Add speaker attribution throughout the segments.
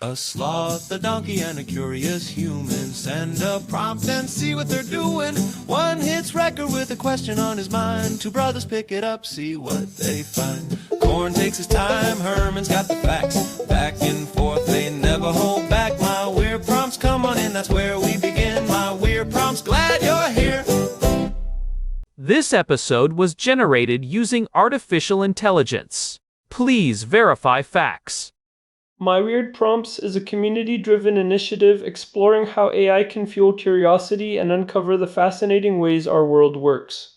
Speaker 1: A sloth, a donkey, and a curious human. Send a prompt and see what they're doing. One hits record with a question on his mind. Two brothers pick it up, see what they find. Corn takes his time, Herman's got the facts. Back and forth, they never hold back. My weird prompts, come on in, that's where we begin. My weird prompts, glad you're here.
Speaker 2: This episode was generated using artificial intelligence. Please verify facts.
Speaker 3: My Weird Prompts is a community-driven initiative exploring how AI can fuel curiosity and uncover the fascinating ways our world works.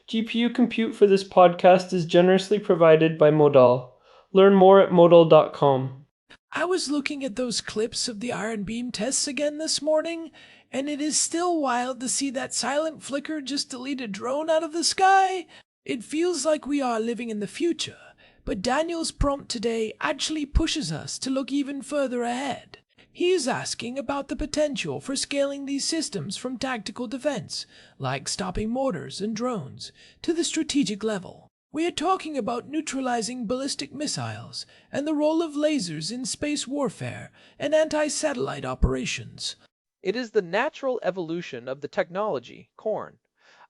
Speaker 3: GPU compute for this podcast is generously provided by Modal. Learn more at modal.com.
Speaker 4: I was looking at those clips of the iron beam tests again this morning, and it is still wild to see that silent flicker just delete a drone out of the sky. It feels like we are living in the future. But Daniel's prompt today actually pushes us to look even further ahead. He is asking about the potential for scaling these systems from tactical defense, like stopping mortars and drones, to the strategic level. We are talking about neutralizing ballistic missiles and the role of lasers in space warfare and anti-satellite operations.
Speaker 5: It is the natural evolution of the technology, corn.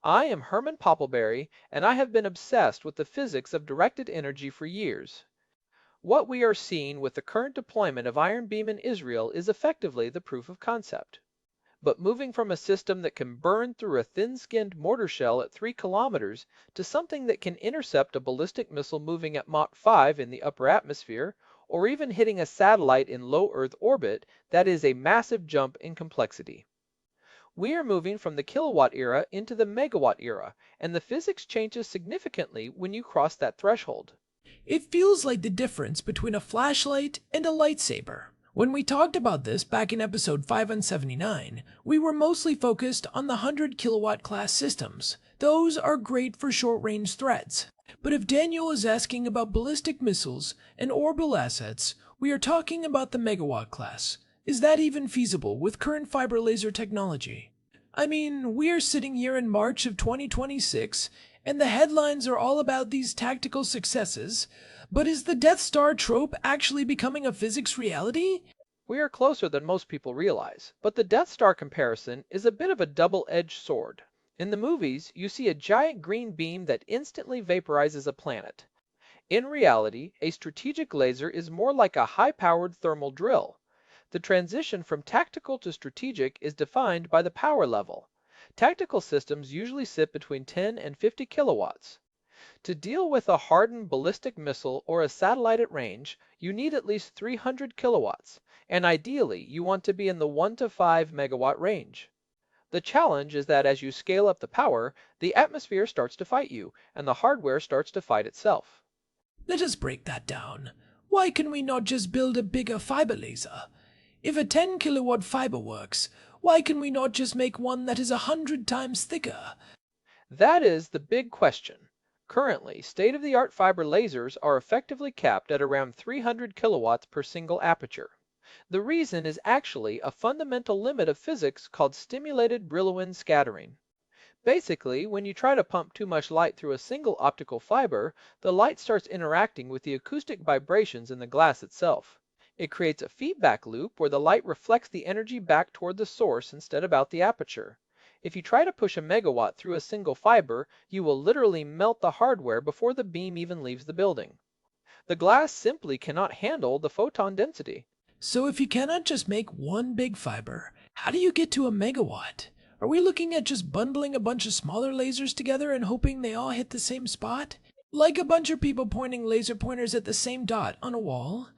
Speaker 5: I am Herman Poppleberry, and I have been obsessed with the physics of directed energy for years. What we are seeing with the current deployment of iron beam in Israel is effectively the proof of concept. But moving from a system that can burn through a thin-skinned mortar shell at 3 kilometers to something that can intercept a ballistic missile moving at Mach 5 in the upper atmosphere, or even hitting a satellite in low Earth orbit, that is a massive jump in complexity. We are moving from the kilowatt era into the megawatt era, and the physics changes significantly when you cross that threshold.
Speaker 4: It feels like the difference between a flashlight and a lightsaber. When we talked about this back in episode 579, we were mostly focused on the 100 kilowatt class systems. Those are great for short-range threats. But if Daniel is asking about ballistic missiles and orbital assets, we are talking about the megawatt class. Is that even feasible with current fiber laser technology? I mean, we are sitting here in March of 2026, and the headlines are all about these tactical successes, but is the Death Star trope actually becoming a physics reality?
Speaker 5: We are closer than most people realize, but the Death Star comparison is a bit of a double-edged sword. In the movies, you see a giant green beam that instantly vaporizes a planet. In reality, a strategic laser is more like a high-powered thermal drill. The transition from tactical to strategic is defined by the power level. Tactical systems usually sit between 10 and 50 kilowatts. To deal with a hardened ballistic missile or a satellite at range, you need at least 300 kilowatts, and ideally you want to be in the 1 to 5 megawatt range. The challenge is that as you scale up the power, the atmosphere starts to fight you, and the hardware starts to fight itself.
Speaker 4: Let us break that down. Why can we not just build a bigger fiber laser? If a 10 kilowatt fiber works, why can we not just make one that is 100 times thicker?
Speaker 5: That is the big question. Currently, state-of-the-art fiber lasers are effectively capped at around 300 kilowatts per single aperture. The reason is actually a fundamental limit of physics called stimulated Brillouin scattering. Basically, when you try to pump too much light through a single optical fiber, the light starts interacting with the acoustic vibrations in the glass itself. It creates a feedback loop where the light reflects the energy back toward the source instead of out the aperture. If you try to push a megawatt through a single fiber, you will literally melt the hardware before the beam even leaves the building. The glass simply cannot handle the photon density.
Speaker 4: So if you cannot just make one big fiber, how do you get to a megawatt? Are we looking at just bundling a bunch of smaller lasers together and hoping they all hit the same spot? Like a bunch of people pointing laser pointers at the same dot on a wall?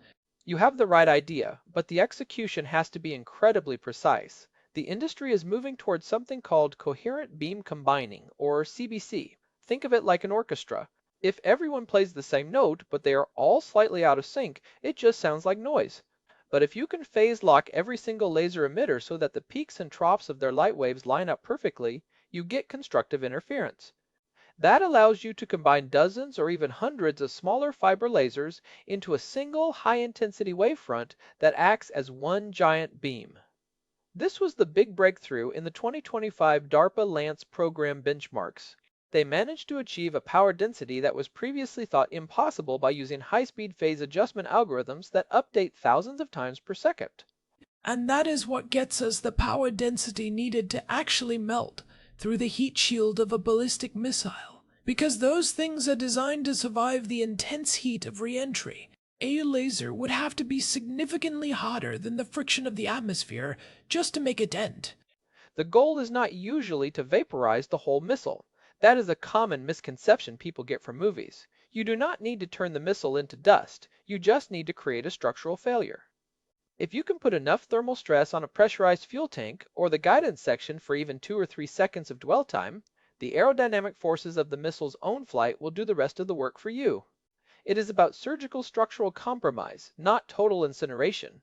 Speaker 5: You have the right idea, but the execution has to be incredibly precise. The industry is moving towards something called coherent beam combining, or CBC. Think of it like an orchestra. If everyone plays the same note, but they are all slightly out of sync, it just sounds like noise. But if you can phase lock every single laser emitter so that the peaks and troughs of their light waves line up perfectly, you get constructive interference. That allows you to combine dozens or even hundreds of smaller fiber lasers into a single high-intensity wavefront that acts as one giant beam. This was the big breakthrough in the 2025 DARPA Lance program benchmarks. They managed to achieve a power density that was previously thought impossible by using high-speed phase adjustment algorithms that update thousands of times per second.
Speaker 4: And that is what gets us the power density needed to actually melt through the heat shield of a ballistic missile. Because those things are designed to survive the intense heat of re-entry, a laser would have to be significantly hotter than the friction of the atmosphere just to make a dent.
Speaker 5: The goal is not usually to vaporize the whole missile. That is a common misconception people get from movies. You do not need to turn the missile into dust, you just need to create a structural failure. If you can put enough thermal stress on a pressurized fuel tank, or the guidance section for even 2 or 3 seconds of dwell time, the aerodynamic forces of the missile's own flight will do the rest of the work for you. It is about surgical structural compromise, not total incineration.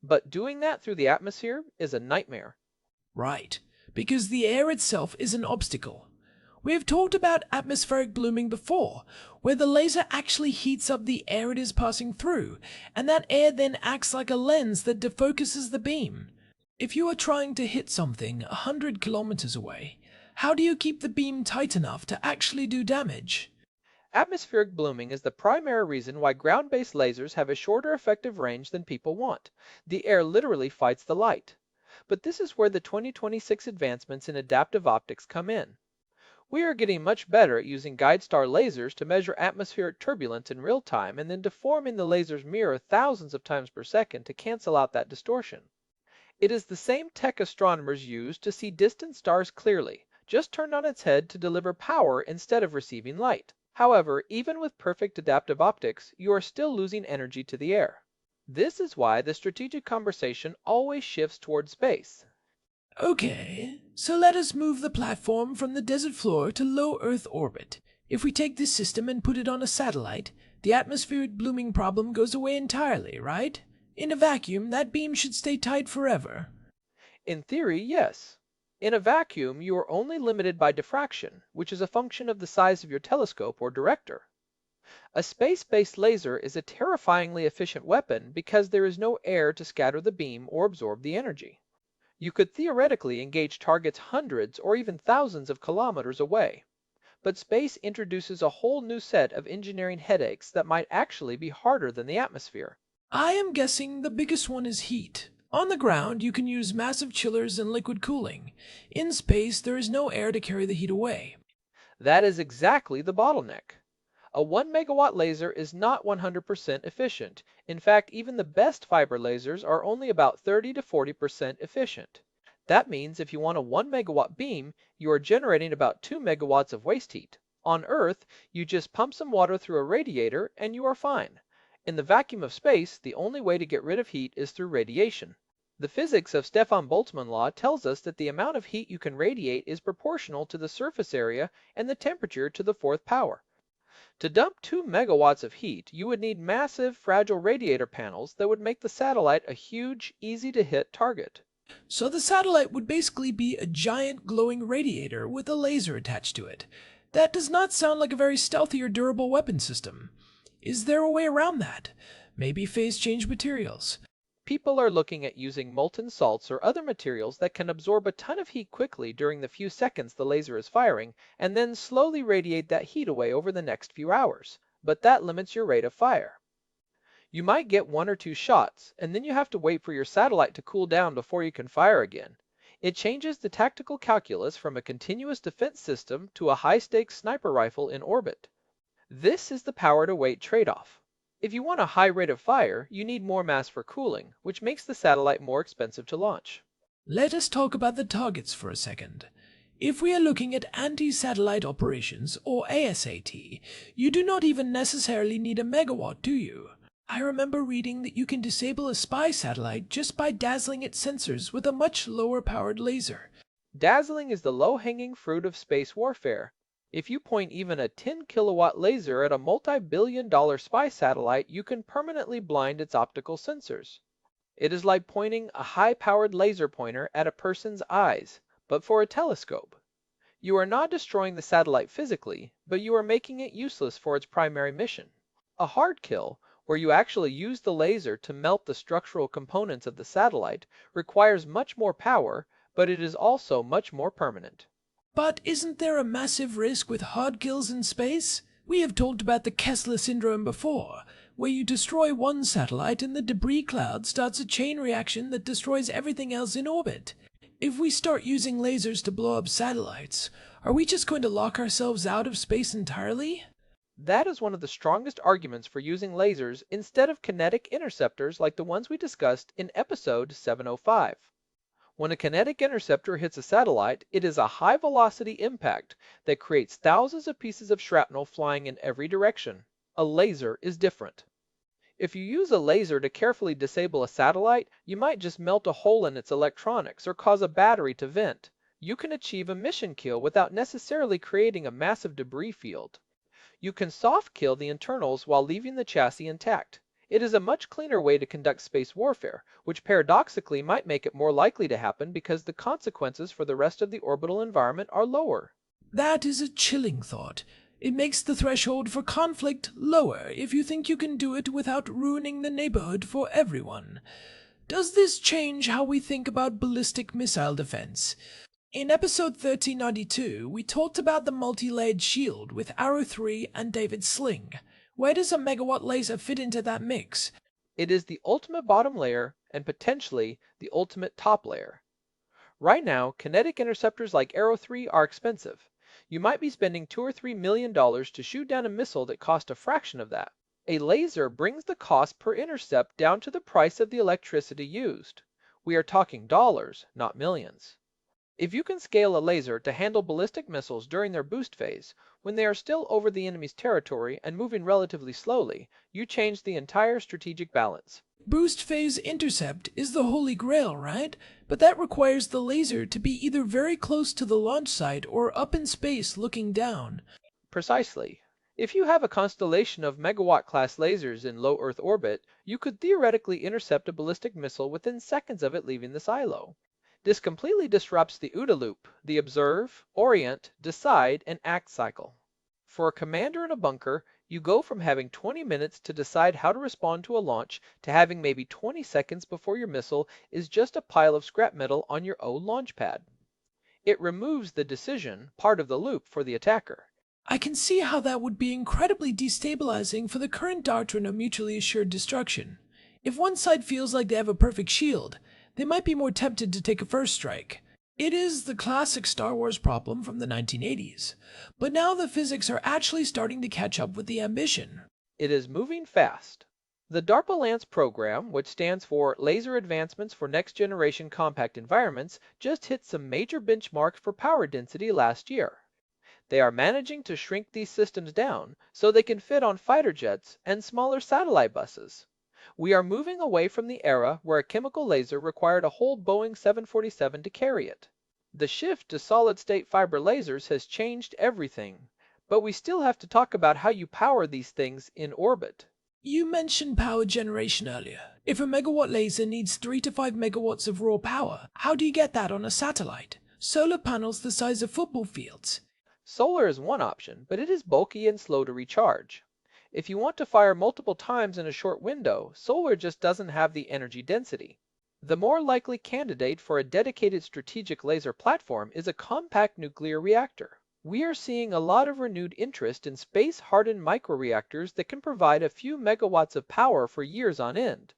Speaker 5: But doing that through the atmosphere is a nightmare.
Speaker 4: Right, because the air itself is an obstacle. We have talked about atmospheric blooming before, where the laser actually heats up the air it is passing through, and that air then acts like a lens that defocuses the beam. If you are trying to hit something 100 kilometers away, how do you keep the beam tight enough to actually do damage?
Speaker 5: Atmospheric blooming is the primary reason why ground-based lasers have a shorter effective range than people want. The air literally fights the light. But this is where the 2026 advancements in adaptive optics come in. We are getting much better at using guide star lasers to measure atmospheric turbulence in real time and then deforming the laser's mirror thousands of times per second to cancel out that distortion. It is the same tech astronomers use to see distant stars clearly, just turned on its head to deliver power instead of receiving light. However, even with perfect adaptive optics, you are still losing energy to the air. This is why the strategic conversation always shifts toward space.
Speaker 4: Okay, so let us move the platform from the desert floor to low Earth orbit. If we take this system and put it on a satellite, the atmospheric blooming problem goes away entirely, right? In a vacuum, that beam should stay tight forever.
Speaker 5: In theory, yes. In a vacuum, you are only limited by diffraction, which is a function of the size of your telescope or director. A space-based laser is a terrifyingly efficient weapon because there is no air to scatter the beam or absorb the energy. You could theoretically engage targets hundreds or even thousands of kilometers away. But space introduces a whole new set of engineering headaches that might actually be harder than the atmosphere.
Speaker 4: I am guessing the biggest one is heat. On the ground, you can use massive chillers and liquid cooling. In space, there is no air to carry the heat away.
Speaker 5: That is exactly the bottleneck. A 1 megawatt laser is not 100% efficient. In fact, even the best fiber lasers are only about 30 to 40% efficient. That means if you want a 1 megawatt beam, you are generating about 2 megawatts of waste heat. On Earth, you just pump some water through a radiator and you are fine. In the vacuum of space, the only way to get rid of heat is through radiation. The physics of Stefan Boltzmann law tells us that the amount of heat you can radiate is proportional to the surface area and the temperature to the fourth power. To dump 2 megawatts of heat, you would need massive, fragile radiator panels that would make the satellite a huge, easy-to-hit target.
Speaker 4: So the satellite would basically be a giant glowing radiator with a laser attached to it. That does not sound like a very stealthy or durable weapon system. Is there a way around that? Maybe phase change materials.
Speaker 5: People are looking at using molten salts or other materials that can absorb a ton of heat quickly during the few seconds the laser is firing, and then slowly radiate that heat away over the next few hours. But that limits your rate of fire. You might get 1 or 2 shots, and then you have to wait for your satellite to cool down before you can fire again. It changes the tactical calculus from a continuous defense system to a high-stakes sniper rifle in orbit. This is the power-to-weight trade-off. If you want a high rate of fire, you need more mass for cooling, which makes the satellite more expensive to launch.
Speaker 4: Let us talk about the targets for a second. If we are looking at anti-satellite operations, or ASAT, you do not even necessarily need a megawatt, do you? I remember reading that you can disable a spy satellite just by dazzling its sensors with a much lower-powered laser.
Speaker 5: Dazzling is the low-hanging fruit of space warfare. If you point even a 10-kilowatt laser at a multi-billion-dollar spy satellite, you can permanently blind its optical sensors. It is like pointing a high-powered laser pointer at a person's eyes, but for a telescope. You are not destroying the satellite physically, but you are making it useless for its primary mission. A hard kill, where you actually use the laser to melt the structural components of the satellite, requires much more power, but it is also much more permanent.
Speaker 4: But isn't there a massive risk with hard kills in space? We have talked about the Kessler Syndrome before, where you destroy one satellite and the debris cloud starts a chain reaction that destroys everything else in orbit. If we start using lasers to blow up satellites, are we just going to lock ourselves out of space entirely?
Speaker 5: That is one of the strongest arguments for using lasers instead of kinetic interceptors like the ones we discussed in episode 705. When a kinetic interceptor hits a satellite, it is a high-velocity impact that creates thousands of pieces of shrapnel flying in every direction. A laser is different. If you use a laser to carefully disable a satellite, you might just melt a hole in its electronics or cause a battery to vent. You can achieve a mission kill without necessarily creating a massive debris field. You can soft kill the internals while leaving the chassis intact. It is a much cleaner way to conduct space warfare, which paradoxically might make it more likely to happen because the consequences for the rest of the orbital environment are lower.
Speaker 4: That is a chilling thought. It makes the threshold for conflict lower if you think you can do it without ruining the neighborhood for everyone. Does this change how we think about ballistic missile defense? In episode 1392, we talked about the multi-layered shield with Arrow 3 and David's sling. Where does a megawatt laser fit into that mix?
Speaker 5: It is the ultimate bottom layer and potentially the ultimate top layer. Right now, kinetic interceptors like Arrow 3 are expensive. You might be spending $2 or $3 million to shoot down a missile that cost a fraction of that. A laser brings the cost per intercept down to the price of the electricity used. We are talking dollars, not millions. If you can scale a laser to handle ballistic missiles during their boost phase, when they are still over the enemy's territory and moving relatively slowly, you change the entire strategic balance.
Speaker 4: Boost phase intercept is the holy grail, right? But that requires the laser to be either very close to the launch site or up in space looking down.
Speaker 5: Precisely. If you have a constellation of megawatt-class lasers in low Earth orbit, you could theoretically intercept a ballistic missile within seconds of it leaving the silo. This completely disrupts the OODA loop, the observe, orient, decide, and act cycle. For a commander in a bunker, you go from having 20 minutes to decide how to respond to a launch to having maybe 20 seconds before your missile is just a pile of scrap metal on your own launch pad. It removes the decision, part of the loop, for the attacker.
Speaker 4: I can see how that would be incredibly destabilizing for the current doctrine of mutually assured destruction. If one side feels like they have a perfect shield, they might be more tempted to take a first strike. It is the classic Star Wars problem from the 1980s, but now the physics are actually starting to catch up with the ambition.
Speaker 5: It is moving fast. The DARPA Lance program, which stands for Laser Advancements for Next Generation Compact Environments, just hit some major benchmarks for power density last year. They are managing to shrink these systems down so they can fit on fighter jets and smaller satellite buses. We are moving away from the era where a chemical laser required a whole Boeing 747 to carry it. The shift to solid-state fiber lasers has changed everything, but we still have to talk about how you power these things in orbit.
Speaker 4: You mentioned power generation earlier. If a megawatt laser needs 3 to 5 megawatts of raw power, how do you get that on a satellite? Solar panels the size of football fields.
Speaker 5: Solar is one option, but it is bulky and slow to recharge. If you want to fire multiple times in a short window, solar just doesn't have the energy density. The more likely candidate for a dedicated strategic laser platform is a compact nuclear reactor. We are seeing a lot of renewed interest in space-hardened microreactors that can provide a few megawatts of power for years on end.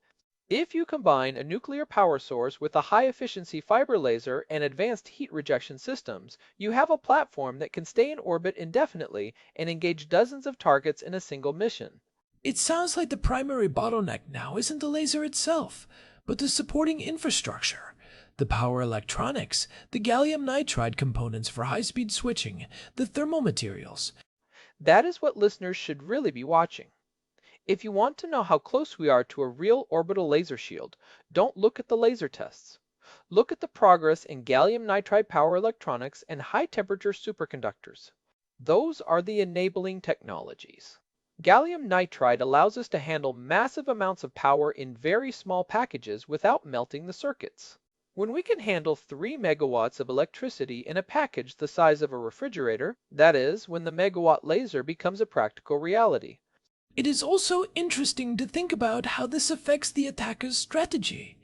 Speaker 5: If you combine a nuclear power source with a high-efficiency fiber laser and advanced heat rejection systems, you have a platform that can stay in orbit indefinitely and engage dozens of targets in a single mission.
Speaker 4: It sounds like the primary bottleneck now isn't the laser itself, but the supporting infrastructure. The power electronics, the gallium nitride components for high-speed switching, the thermal materials.
Speaker 5: That is what listeners should really be watching. If you want to know how close we are to a real orbital laser shield, don't look at the laser tests. Look at the progress in gallium nitride power electronics and high-temperature superconductors. Those are the enabling technologies. Gallium nitride allows us to handle massive amounts of power in very small packages without melting the circuits. When we can handle 3 megawatts of electricity in a package the size of a refrigerator, that is, when the megawatt laser becomes a practical reality.
Speaker 4: It is also interesting to think about how this affects the attacker's strategy.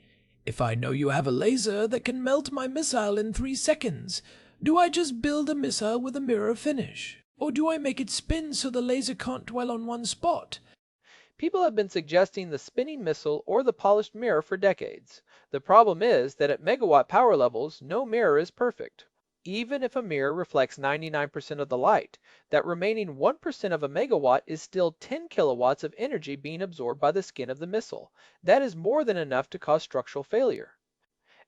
Speaker 4: If I know you have a laser that can melt my missile in 3 seconds, Do I just build a missile with a mirror finish? Or do I make it spin so the laser can't dwell on one spot?
Speaker 5: People have been suggesting the spinning missile or the polished mirror for decades. The problem is that at megawatt power levels, no mirror is perfect. Even if a mirror reflects 99% of the light, that remaining 1% of a megawatt is still 10 kilowatts of energy being absorbed by the skin of the missile. That is more than enough to cause structural failure.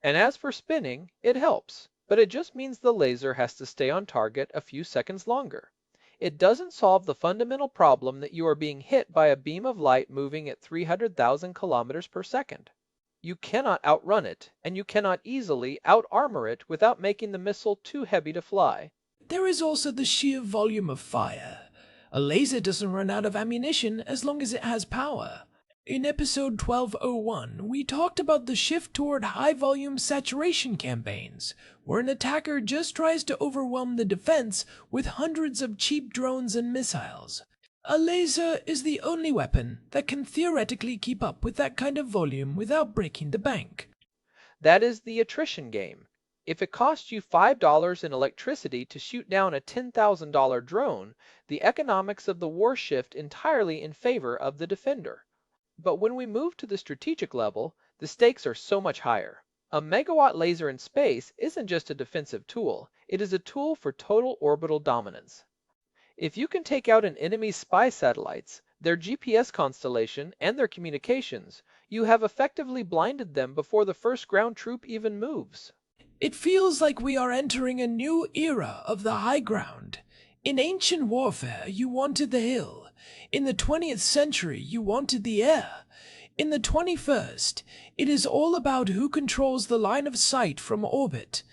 Speaker 5: And as for spinning, it helps, but it just means the laser has to stay on target a few seconds longer. It doesn't solve the fundamental problem that you are being hit by a beam of light moving at 300,000 kilometers per second. You cannot outrun it, and you cannot easily out-armor it without making the missile too heavy to fly.
Speaker 4: There is also the sheer volume of fire. A laser doesn't run out of ammunition as long as it has power. In episode 1201, we talked about the shift toward high-volume saturation campaigns, where an attacker just tries to overwhelm the defense with hundreds of cheap drones and missiles. A laser is the only weapon that can theoretically keep up with that kind of volume without breaking the bank.
Speaker 5: That is the attrition game. If it costs you $5 in electricity to shoot down a $10,000 drone, the economics of the war shift entirely in favor of the defender. But when we move to the strategic level, the stakes are so much higher. A megawatt laser in space isn't just a defensive tool, it is a tool for total orbital dominance. If you can take out an enemy's spy satellites, their GPS constellation, and their communications, you have effectively blinded them before the first ground troop even moves.
Speaker 4: It feels like we are entering a new era of the high ground. In ancient warfare, you wanted the hill. In the 20th century, you wanted the air. In the 21st, it is all about who controls the line of sight from orbit.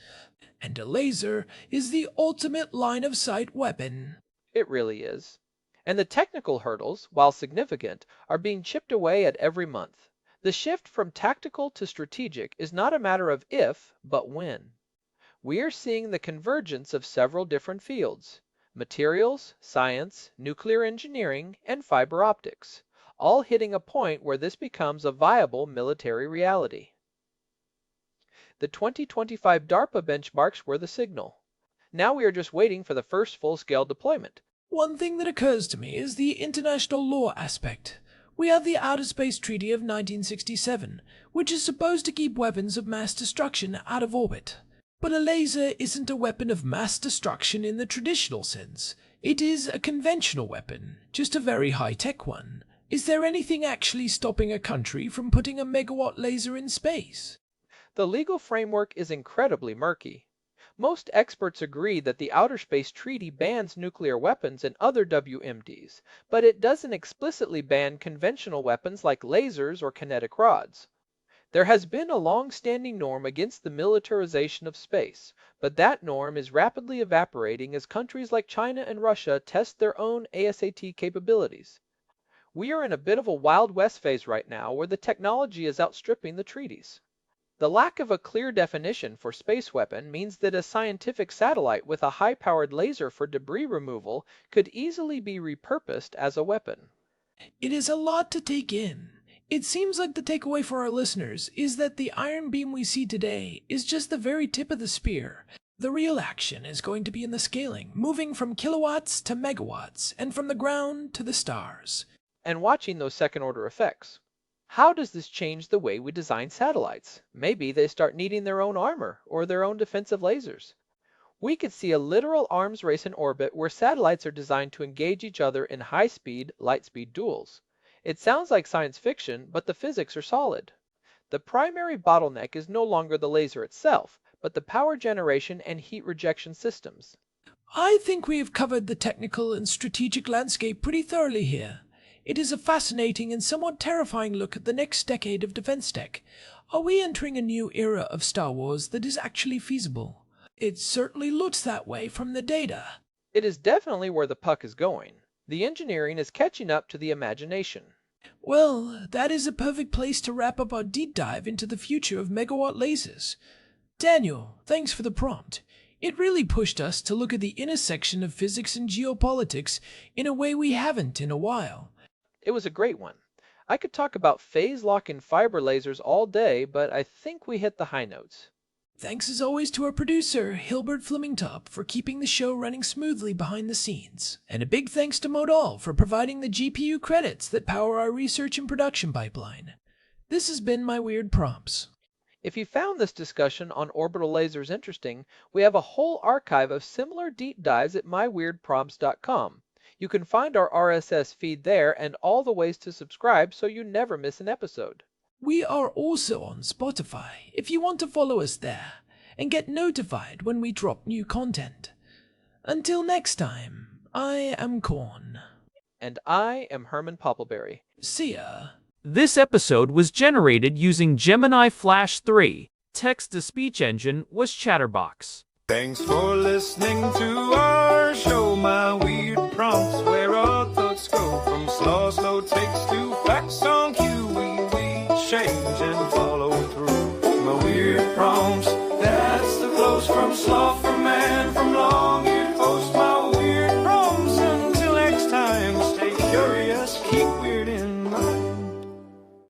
Speaker 4: And a laser is the ultimate line of sight weapon.
Speaker 5: It really is. And the technical hurdles, while significant, are being chipped away at every month. The shift from tactical to strategic is not a matter of if, but when. We are seeing the convergence of several different fields: materials, science, nuclear engineering, and fiber optics, all hitting a point where this becomes a viable military reality. The 2025 DARPA benchmarks were the signal. Now we are just waiting for the first full-scale deployment.
Speaker 4: One thing that occurs to me is the international law aspect. We have the Outer Space Treaty of 1967, which is supposed to keep weapons of mass destruction out of orbit. But a laser isn't a weapon of mass destruction in the traditional sense. It is a conventional weapon, just a very high-tech one. Is there anything actually stopping a country from putting a megawatt laser in space?
Speaker 5: The legal framework is incredibly murky. Most experts agree that the Outer Space Treaty bans nuclear weapons and other WMDs, but it doesn't explicitly ban conventional weapons like lasers or kinetic rods. There has been a long-standing norm against the militarization of space, but that norm is rapidly evaporating as countries like China and Russia test their own ASAT capabilities. We are in a bit of a Wild West phase right now where the technology is outstripping the treaties. The lack of a clear definition for space weapon means that a scientific satellite with a high-powered laser for debris removal could easily be repurposed as a weapon.
Speaker 4: It is a lot to take in. It seems like the takeaway for our listeners is that the iron beam we see today is just the very tip of the spear. The real action is going to be in the scaling, moving from kilowatts to megawatts, and from the ground to the stars.
Speaker 5: And watching those second-order effects. How does this change the way we design satellites? Maybe they start needing their own armor or their own defensive lasers. We could see a literal arms race in orbit where satellites are designed to engage each other in high-speed, light-speed duels. It sounds like science fiction, but the physics are solid. The primary bottleneck is no longer the laser itself, but the power generation and heat rejection systems.
Speaker 4: I think we have covered the technical and strategic landscape pretty thoroughly here. It is a fascinating and somewhat terrifying look at the next decade of defense tech. Are we entering a new era of Star Wars that is actually feasible? It certainly looks that way from the data.
Speaker 5: It is definitely where the puck is going. The engineering is catching up to the imagination.
Speaker 4: Well, that is a perfect place to wrap up our deep dive into the future of megawatt lasers. Daniel, thanks for the prompt. It really pushed us to look at the intersection of physics and geopolitics in a way we haven't in a while.
Speaker 5: It was a great one. I could talk about phase lock and fiber lasers all day, but I think we hit the high notes.
Speaker 4: Thanks as always to our producer, Hilbert Flemingtop, for keeping the show running smoothly behind the scenes. And a big thanks to Modal for providing the GPU credits that power our research and production pipeline. This has been my Weird Prompts.
Speaker 5: If you found this discussion on orbital lasers interesting, we have a whole archive of similar deep dives at myweirdprompts.com. You can find our RSS feed there and all the ways to subscribe so you never miss an episode.
Speaker 4: We are also on Spotify if you want to follow us there and get notified when we drop new content. Until next time, I am Korn.
Speaker 5: And I am Herman Poppleberry.
Speaker 4: See ya.
Speaker 2: This episode was generated using Gemini Flash 3. Text-to-speech engine was Chatterbox.
Speaker 1: Thanks for listening to our show, My Weird Prompts, where our thoughts go from slow takes to facts on cue. We change and follow through. My Weird Prompts, that's the flows from sloth.